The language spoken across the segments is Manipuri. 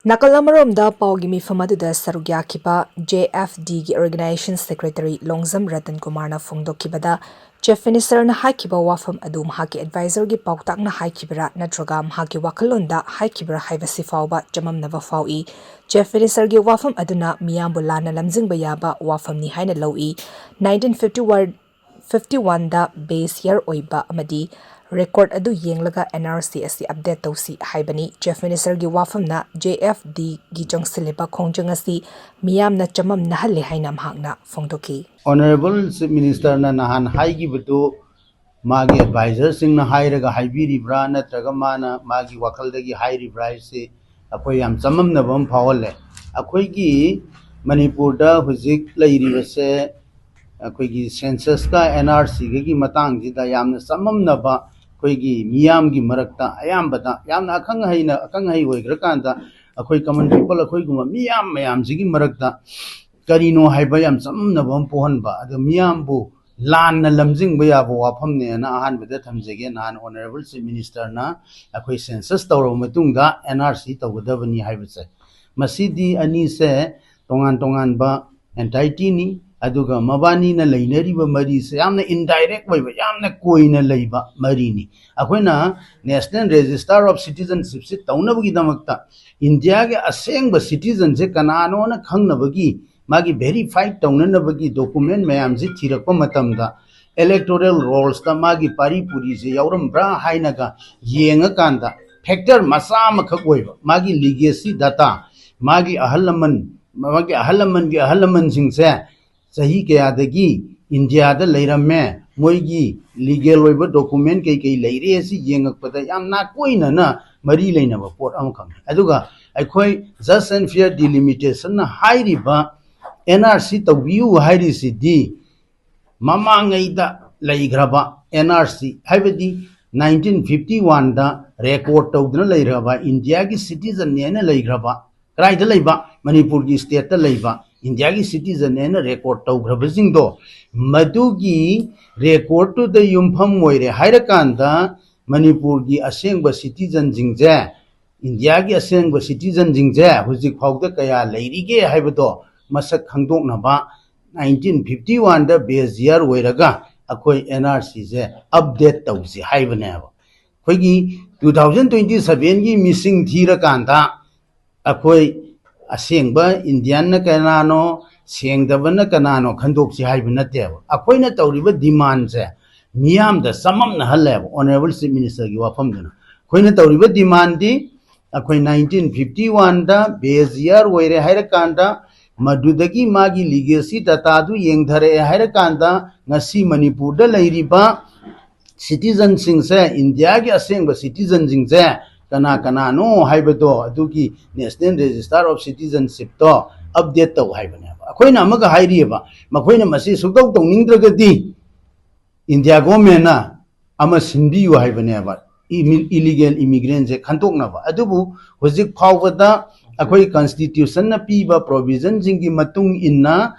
ꯅꯥꯀꯜ ꯑꯃꯔꯣꯝꯗ ꯄꯥꯎꯒꯤ ꯃꯤꯐꯝ ꯑꯗꯨꯗ ꯁꯔꯨꯛ ꯌꯥꯈꯤꯕ ꯖꯦ.ꯑꯦꯐ.ꯗꯤꯒꯤ ꯑꯣꯔꯒꯅꯥꯏꯖꯦꯁꯟ ꯁꯦꯀ꯭ꯔꯦꯇꯔꯤ ꯂꯣꯡꯖꯝ ꯔꯇꯟ ꯀꯨꯃꯥꯔꯅ ꯐꯣꯡꯗꯣꯛꯈꯤꯕꯗ ꯆꯤꯐ ꯃꯤꯅꯤꯁꯇꯔꯅ ꯍꯥꯏꯈꯤꯕ ꯋꯥꯐꯝ ꯑꯗꯨ ꯃꯍꯥꯛꯀꯤ ꯑꯦꯗꯚꯥꯏꯖꯔꯒꯤ ꯄꯥꯎꯇꯥꯛꯅ ꯍꯥꯏꯈꯤꯕꯔꯥ ꯅꯠꯇ꯭ꯔꯒ ꯃꯍꯥꯛꯀꯤ ꯋꯥꯈꯜꯂꯣꯟꯗ ꯍꯥꯏꯈꯤꯕꯔꯥ ꯍꯥꯏꯕꯁꯤ ꯐꯥꯎꯕ ꯆꯃꯝꯅꯕ ꯐꯥꯎꯏ꯫ ꯆꯤꯐ ꯃꯤꯅꯤꯁꯇꯔꯒꯤ ꯋꯥꯐꯝ ꯑꯗꯨꯅ ꯃꯤꯌꯥꯝꯕꯨ ꯂꯥꯟꯅ ꯂꯝꯖꯤꯡꯕ ꯌꯥꯕ ꯋꯥꯐꯝꯅꯤ ꯍꯥꯏꯅ ꯂꯧꯏ꯫ 1951ꯗ ꯕꯦꯁ ꯌꯔ ꯑꯣꯏꯕ ꯑꯃꯗꯤ ꯔꯦꯀꯣꯔꯗ ꯑꯗꯨ ꯌꯦꯡꯂꯒ NRC ꯑꯁꯤ ꯑꯞꯗꯦꯠ ꯇꯧꯁꯤ ꯍꯥꯏꯕꯅꯤ꯫ ꯆꯤꯐ ꯃꯤꯅꯤꯁꯇꯔꯒꯤ ꯋꯥꯐꯝꯅ ꯖꯦ.ꯑꯦꯐ.ꯗꯤꯒꯤ ꯆꯪꯁꯤꯜꯂꯤꯕ ꯈꯣꯡꯖꯪ ꯑꯁꯤ ꯃꯤꯌꯥꯝꯅ ꯆꯃꯝꯅꯍꯜꯂꯦ ꯍꯥꯏꯅ ꯃꯍꯥꯛꯅ ꯐꯣꯡꯗꯣꯛꯈꯤ꯫ Honorable Chief Minister na nahan haigibadu magi advisor singna hairaga haibiribra natraga mana magi wakhaldagi hairibra ise akoi yam chamamnabam phawale akoigi Manipur da hujik leiribase akoigi census ka NRC gi matang jida yamna chamamnaba akoigi miyam gi marakta ayambada yamna akhang hai oigrakanda akoi common people akoi guma miyam jigi marakta Karino Haibayam Samnabam Pohanba, the Miambu, Lan Lamzing Bayabo Wapamne and Ahan with the Tamzagain, an honorable minister na, a quick census Toro Matunga, NRC Tawudavani Haibase. Masidi Anise, Tongan Ba, and Taitini, Aduga Mabani na Laineriba Maris, Yamna indirect way, Yamna Koina Laiba Marini. Aquena, National Register of Citizenship, Taunabugi Damakta, Indiaga Asengba citizens, Kanano and Kangnabagi. Magi verified taunanabagi document mayamji thirakpa matamda electoral rolls ta magi pari puri se yauram bra hainaga yenga kanda factor masa makhak oiba magi legacy data magi ahalaman gi ahalaman singse sahi kayadagi India da leiramme moigi legal oiba document kai leire si yengakpada yamna koina na mari leinaba pot amkhang aduga aikhoi just and fair delimitation na hairiba NRC Tawiu Hairisi D Mamangaida Laigraba NRC Havidi 1951 da record Tawdna Lairaba India ki citizen Nena Laigraba Raida Laiba Manipur ki state Laiba India ki citizen Nena record Tawgrabazing do Madugi record to the Yumpham Moire Hairakanda Manipur ki Asengba citizen Jingja India ki Asengba citizen Jingja Huzik Hogda Kaya Lairige Haibado Masak Hangdok Naba 1951 da base year oiraga akoi NRC se update tausi haibaneba khoigi 2027 gi missing thira kanda akoi asengba Indian na kanano sengdaba na kanano khandok si haibana teba akoi na tawriba demand se miyam da samam na haleb honorable chief minister gi wafam dana khoi na tawriba demand di akoi 1951 da base year oire haira kanda Madudagi magi legacy datadu yengdhare hairakanda ngasi Manipur da leiriba citizen singse India gi asengba citizen jingse kana no haibado adugi National Register of Citizenship to update to haibane akoina amaga hairiba makoina masi sukdau tongningdragadi India government na ama sinbiyu haibane ba illegal immigrants khantoknaba adubu hojik phawbada akoi constitution na piba provision jingi matung inna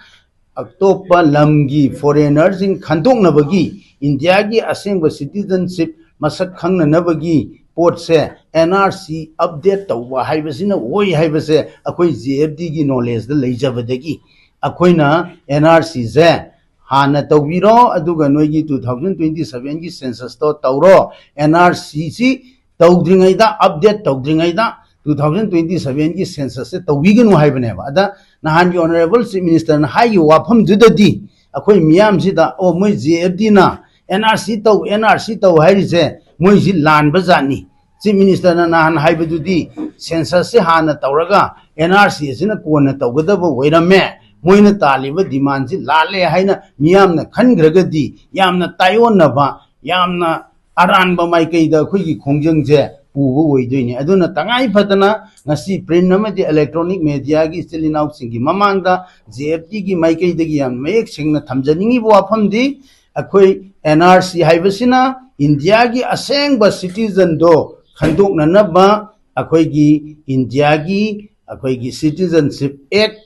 aktopa lamgi foreigners jing khandoknabagi India gi asengba citizenship masak khangna nabagi pot se NRC update tawba haibasina oi haibase akoi JFD gi knowledge da leijabadagi akoina NRC ze hana tawbiro aduga noigi 2027 gi census to tawro NRC si tawdringaida update tawdringaida 2027 की सेंसस से तवीगनु हाइबनेबा अदा नहान की ऑनरेबल चीफ मिनिस्टर न हाई वाफम जुददी अखोय मियाम सिदा ओ मोय जेएफडी ना एनआरसी तौ हाइरिसे मोय जि लान बजानी चीफ मिनिस्टर न नहान हाइबदुदी सेंसस से हाना तौरगा एनआरसी सिना कोन तौगदब वैरमे मोयना तालिब डिमांड जि लाले हाइना मियाम न खनग्रगदी यामना तायोनबा यामना अरानबा माइकैदा खुगी खोंजंग जे पुबो वैदोइने अदुना तंगाई फतना ngasi print namadi electronic media gi stilinau singi mamangda JFT gi maikei dagi yam mek singna thamjaningi bo afamdi akhoi NRC haibasina India gi asengba citizen do khandokna naba akhoi gi India gi akhoi gi Citizenship Act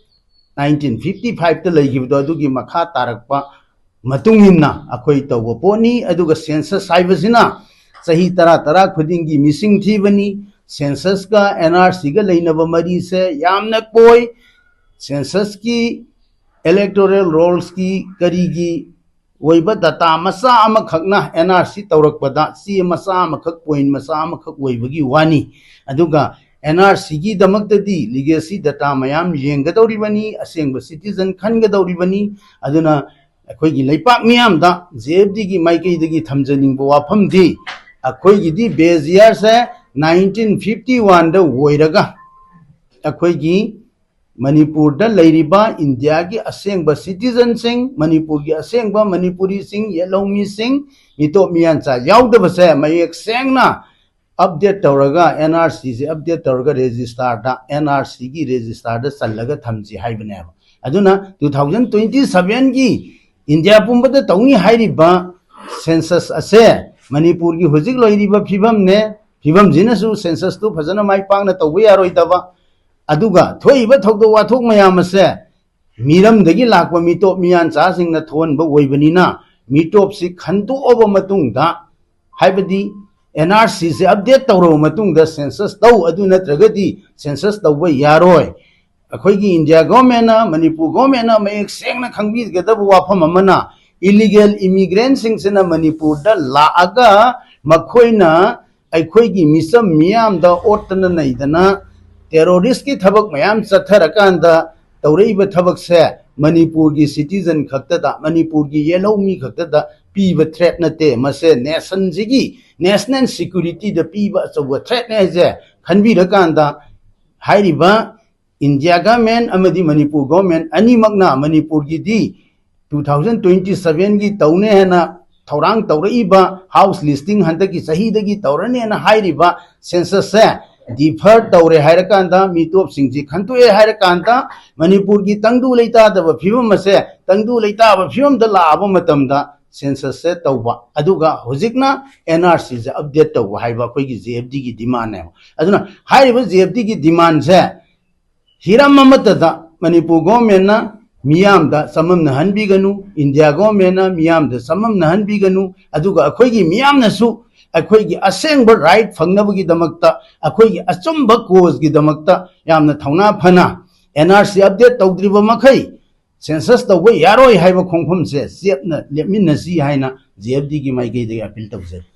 1955 ta leigibdo adugi makha tarakpa matungina akhoi tawbo poni aduga census haibasina Sahi tara khudingi missing thibani census ka NRC ga leinaba mari se yamna koi census ki electoral rolls ki karigi oiba data masa ama khakna NRC taurakpada si masa ama khak point masa ama khak oibagi wani aduga NRC gi damaktadi legacy data mayam yengadoribani asengba citizen khangadoribani aduna akhoi gi leipak miyam da JFD gi maikei dagi thamjaning bo wafam di akhoi gi di base year se 1951 da woiraga akhoi gi Manipur da leiriba India gi asengba citizen sing Manipur gi asengba Manipuri sing yellomi sing mitop miyan cha yaudaba se mayek sengna update tawraga NRC se update tawraga register da NRC gi register da sallaga thamji haibane aduna 2027 gi India pumba da tawni hairiba census ase Manipur gi hojik loiriba phibam ne phibam jina su census tu phajana mai pangna tawba yaroi daba aduga thoiba thokdo wathok mayam ase miram dagi lakwa mitop miyan cha singna thon ba oibanina mitop si khanto oba matung da haibadi NRC se update tawro matung da census taw adu natragadi census tawba yaroi akhoi gi India government na Manipur government na mayek sengna khangbi gadabu wafam amana illegal immigrants sing sena Manipur da laaga makhoina akhoi gi misam miyam da otna naidana terrorist ki thabak mayam chatharakanda tawreiba thabak se Manipur gi citizen khakta da Manipur gi yellow mi khakta da piba threat nate mase nation jigi national security da piba achawa threat ne je khanbi rakanda hairiba India government amadi Manipur government ani magna Manipur gi di 2027 gi tawne hena thorang tawreiba house listing handa ki sahi dagi tawrane na hairiba census se defer tawre hairakanda mitop singji khantoe hairakanda Manipur gi tangdu leita da phibam ase tangdu leita ba phibam da laaba matamda census se tawba aduga hojikna NRC se update tawba haiba khoi gi JFD gi demand ne aduna hairiba JFD gi demand se hiram mamata da Manipur government na miyam da samam na hanbiganu India government na miyam da samam na hanbiganu aduga akhoi gi miyam na su akhoi gi asengba right fangnabagi damakta akhoi gi achumba cause gi damakta yamna thauna phana NRC update tawdriba makhai census tawba yaroi haiba khongpham se chepna lepminasi haina JFD gi maikei de appeal tawse